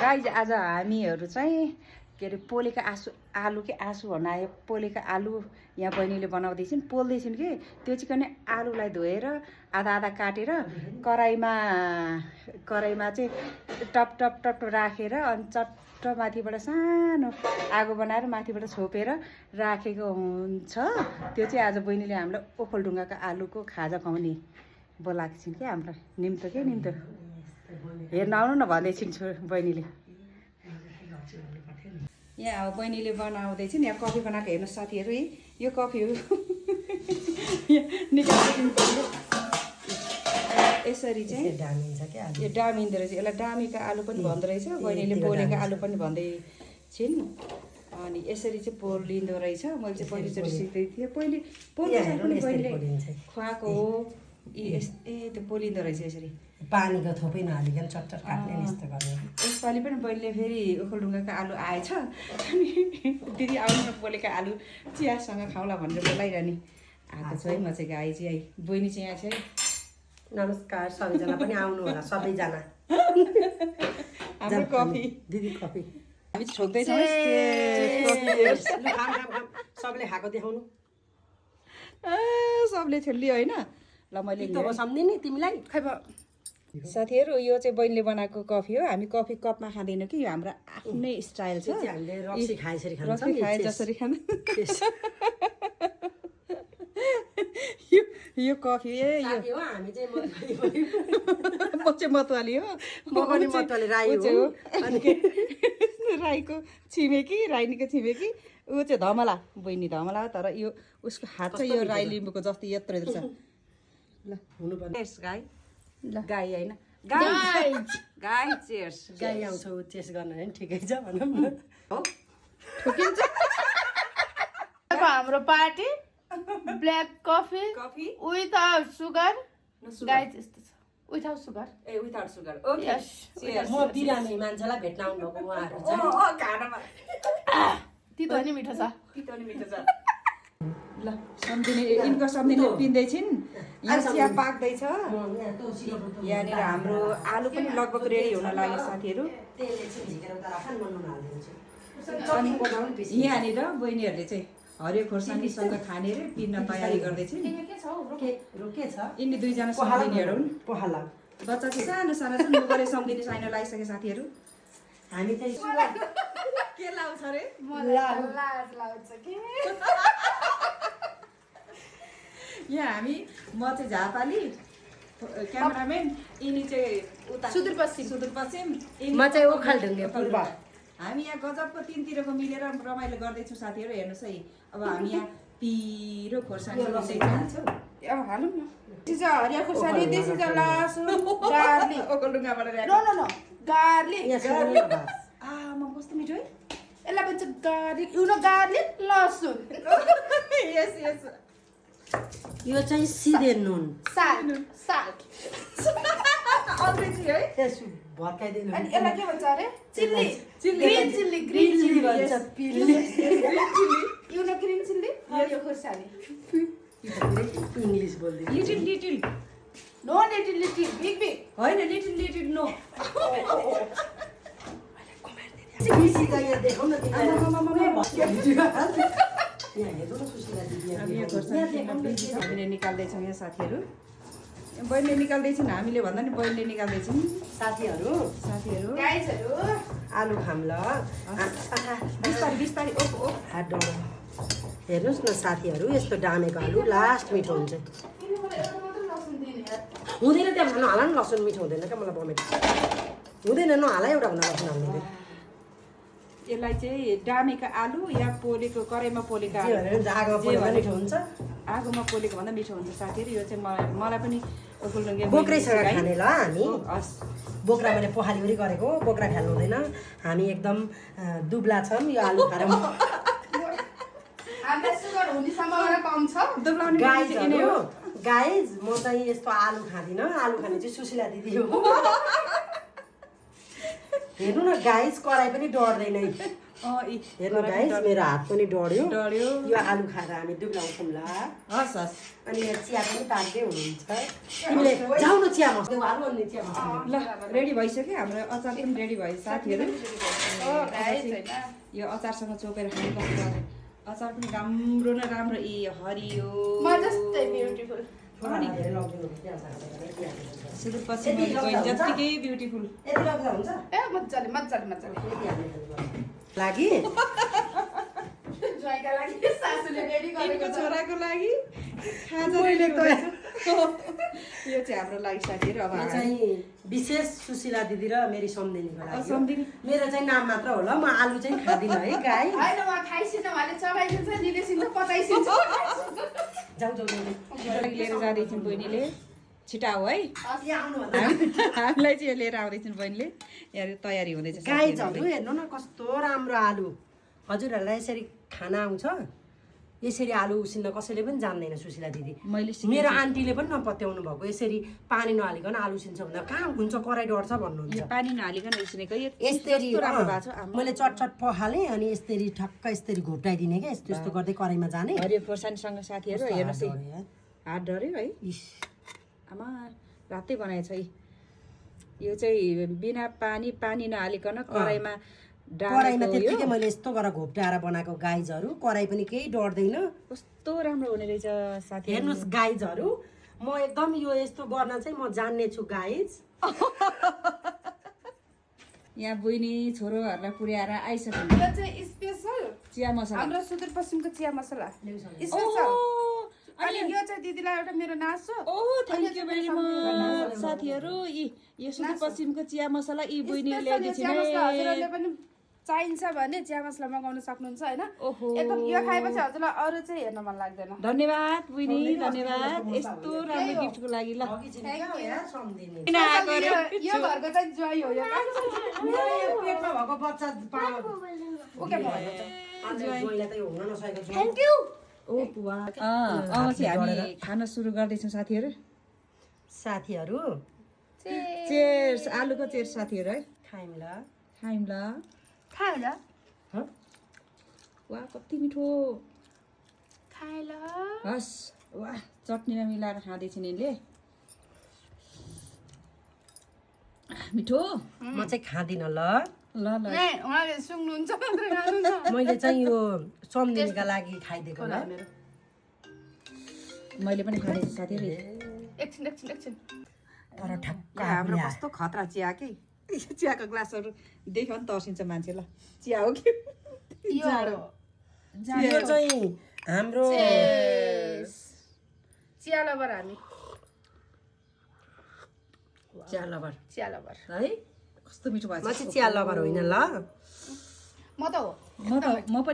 Guys आज हामीहरू चाहिँ के अरे पोलेको आलु के आँसु भन्न आयो पोलेको आलु यहाँ बहिनीले बनाउँदैछन् पोल्दैछन् कि त्यो चाहिँ कने आलुलाई धोएर आधा आधा काटेर कराईमा चाहिँ टप टप टप राखेर अनि चट्ट माथिबाट सानो आगो बनाएर माथिबाट छोपेर राखेको हुन्छ। त्यो चाहिँ आज बहिनीले हामीलाई ओखलढुङ्गाको आलुको खाजा खुवाउने बोलाएको छिन् क्या हामीलाई निम्तो के निम्तो हेर्न आउनु न भन्दैछिन् बहिनीले। यहाँ अब बहिनीले बनाउँदैछन् यहाँ कफी बनाएको हेर्नुहोस् साथीहरू यो कफी हो निकाल्दैछन् यसरी चाहिँ यो डामिँदो रहेछ यसलाई डामीको आलु पनि भन्दो रहेछ बहिनीले पोलेको आलु पनि भन्दै छिन् अनि यसरी चाहिँ पोलिँदो रहेछ। मैले चाहिँ पहिलोचोटि सिक्दै थिएँ पहिले बहिनीले खुवाएको हो त्यो पोलिँदो रहेछ यसरी पानीको थोपै नहालिकन चट्चट काट्ने यस्तो गर्ने। यसपालि पनि बहिनीले फेरि ओखलढुङ्गाको आलु आएछ अनि दिदी आउनु न पोलेको आलु चियासँग खाउँला भनेर बोलाइरहने आएको छु है। म चाहिँ गाई चाहिँ बहिनी चाहिँ यहाँ चाहिँ नमस्कार सबैजना पनि आउनु होला सबैजना हाम्रो कफी दिदी कफी हामी छोक्दैछौँ सबले खाएको देखाउनु सबले लियो होइन ल मैले सम्झिने तिमीलाई खै साथीहरू यो चाहिँ बहिनीले बनाएको कफी हो। हामी कफी कपमा खाँदैनौँ कि यो हाम्रो आफ्नै स्टाइल छ रक्सी खाए जसरी खानु यो कफी यो हामी चाहिँ म चाहिँ मतवाली हो म पनि मतवाली राई हो अनि राईको छिमेकी राईनीको छिमेकी ऊ चाहिँ धमला बहिनी धमला तर यो उसको हात चाहिँ यो राई लिम्बूको जस्तो यत्रो छ ल हुनुपर्ने गाई ल गाई होइन गाई चेयर्स गाई आउँछ चेस गर्न होइन ठिकै छ भनौँ न हो ठोकिन्छ हाम्रो party black coffee without sugar गाई त्यस्तो छ विदाउट सुगर ए विदाउट सुगर ओके म बिरामी मान्छेलाई भेट्न आउनु भएको उहाँहरू तितो नि मिठो छ ल सम्झिने यिनको सम्झिने पिन्दैछिन् यहाँ चिया पाक्दैछ यहाँनिर हाम्रो आलु पनि लगभग रेडी हुन लाग्यो साथीहरू। यहाँनिर बहिनीहरूले चाहिँ हरियो खोर्सानीसँग खाने रे पिन्न तयारी गर्दैछन्। यिनी दुईजना सम्झिनेहरू हुन् पहला बच्चा चाहिँ सानो सानो छ मोबाइलले सम्झिने सानो लगाइसके साथीहरू। हामी चाहिँ के लाउँछ रे यहाँ हामी म चाहिँ झापाली क्यामेराम्यान यिनी चाहिँ उता सुदूरपश्चिम म चाहिँ ओखलढुङ्गे पूर्व हामी यहाँ गजबको तिनतिरको मिलेर रमाइलो गर्दैछौँ साथीहरू। हेर्नुहोस् है अब हामी यहाँ पिरो खोर्सानी अब हालौँ न हरियो खोर्सानी देसी लसुन गार्लिक ओखलढुङ्गाबाट गार्लिक म कस्तो मिठो है यसलाई भन्छ गार्लिक गार्लिक लसुन यस यो चाहिँ सिधे नुन साल्ट अङ्ग्रेजी है त्यसो भर्काइदिनु अनि यसलाई के भन्छ अरे चिल्ली ग्रिन चिल्ली भन्छ पिल्ली ग्रिन चिल्ली हरियो खोर्सानी इङ्ग्लिस बोल्दै लिटिल नो लिटिल बिग होइन लिटिल नो देखाउ न हामीले निकाल्दैछौँ यहाँ साथीहरू। बहिनीले निकाल्दैछन् हामीले भन्दा नि बहिनीले निकाल्दैछन् साथीहरू गाइजहरु आलु खाम ल बिस्तारी ओहो हात डर हेर्नुहोस् न साथीहरू यस्तो डामेको आलु लास्ट मिठो हुन्छ हुँदैन त्यहाँ नहाला नि लसुन मिठो हुँदैन क्या मलाई बमेट हुँदैन नहाला एउटा हुन लसुन हाल्नु यसलाई चाहिँ डामेको आलु या पोलेको कराईमा पोलेको आलु मिठो हुन्छ आगोमा पोलेको भन्दा मिठो हुन्छ साथीहरू। यो चाहिँ मलाई पनि बोक्रासँग खाने ल हामी बोक्रा मैले पखालीवरी गरेको बोक्रा खानु हुँदैन हामी एकदम दुब्ला छौँ यो आलु खाएर गाइज म चाहिँ यस्तो आलु खाँदिनँ आलु खाने चाहिँ सुशीला दिदी हो हेर्नु न गाइज कराई पनि डढ्दैन हेर्नु गाइस मेरो हात पनि डढ्यो यो आलु खाएर हामी दुब्लाउँछौँ ल हस् हस् अनि यहाँ चिया पनि तार्दै हुनुहुन्छ तिमीले जाऊ न चिया मस्नु हाल्नु अनि चिया मस्नु ल रेडी भइसक्यो हाम्रो अचार पनि रेडी भयो साथीहरू यो अचारसँग चोपेर खानु कस्तो अचार पनि राम्रो न राम्रो हरियो सुदूरपश्चिम जत्तिकै ब्युटिफुल यति लाग्दा हुन्छ लागि छोराको लागि खाजा यो चाहिँ हाम्रो लागि साथीहरू अब चाहिँ विशेष सुशीला दिदी र मेरी सम्धिनीको लागि मेरो चाहिँ नाम मात्र होला म आलु चाहिँ खाँदिनँ है गाई जाऊ लिएर जाँदैछन् बहिनीले छिटा हो है हामीलाई चाहिँ लिएर आउँदैछन् बहिनीले यहाँ तयारी हुँदैछ गाईहरू हेर्नु न कस्तो राम्रो आलु हजुरहरूलाई यसरी खाना आउँछ यसरी आलु उसिन्न कसैले पनि जान्दैन सुशीला दिदी मैले मेरो आन्टीले पनि नपत्याउनु भएको यसरी पानी नहालिकन आलु उसिन्छ भन्दा कहाँ हुन्छ कराई डढ्छ भन्नुहुन्छ पानी नहालिकन उसिनेको यसरी मैले चटचट पखालेँ अनि यसरी ठक्क यसरी घोप्टाइदिने क्या यस्तो यस्तो गर्दै कराईमा जाने हरियो खोर्सानीसँग साथीहरू हेर्नुहोस् हात डऱ्यो है आमा रातै बनाएछ है यो चाहिँ बिना पानी नहालिकन कराईमा त्यतिकै मैले यस्तो गरेर घोप्टाएर बनाएको गाइजहरू कराई पनि केही डढ्दैन कस्तो राम्रो हुने रहेछ साथी हेर्नुहोस् गाइजहरू म एकदम यो यस्तो गर्न चाहिँ म जान्ने छु गाइज यहाँ बहिनी छोरोहरूलाई पुर्याएर आइसक्यो स्पेसल चिया मसला हाम्रो सुदूरपश्चिमको चिया मसला स्पेसल अनि यो चाहिँ दिदीलाई एउटा मेरो नासो थ्याङ्क यू भेरी मच साथीहरू यो सुदूरपश्चिमको चिया मसला यी बहिनीले हजुरहरूले पनि चाहिन्छ भने चिया मसला मगाउन सक्नुहुन्छ होइन एकदम यो खाएपछि हजुरलाई अरू चाहिँ हेर्न मन लाग्दैन धन्यवाद बहिनी धन्यवाद यस्तो राम्रो गिफ्टको लागि ल यो घरको चाहिँ ज्वाइँ हो यो पेटमा भएको बच्चा थ्याङ्क यू हामी खान सुरु गर्दैछौँ साथीहरू चेयर्स आलुको चेयर्स साथीहरू है खाइम ल खायो ल वाह कति मिठो खायो ल हस् वाह चटनीमा मिलाएर खाँदैछन् यिनले मिठो म चाहिँ खाँदिनँ ल ल ल उहाँले सुन्नुहुन्छ मैले चाहिँ यो सम्झिनुका लागि खाइदिएको ल मैले पनि खाँदैछु साथीहरू एकछिन तर ठ्याक्क हाम्रो कस्तो खतरा चिया के चियाको ग्लासहरू देख्यो भने तर्सिन्छ मान्छे ल चिया हो कि यो चाहिँ हाम्रो चिया लभर हामी चिया लभर है कस्तो मिठो भएको म चाहिँ चिया लभर होइन ल म त हो म पनि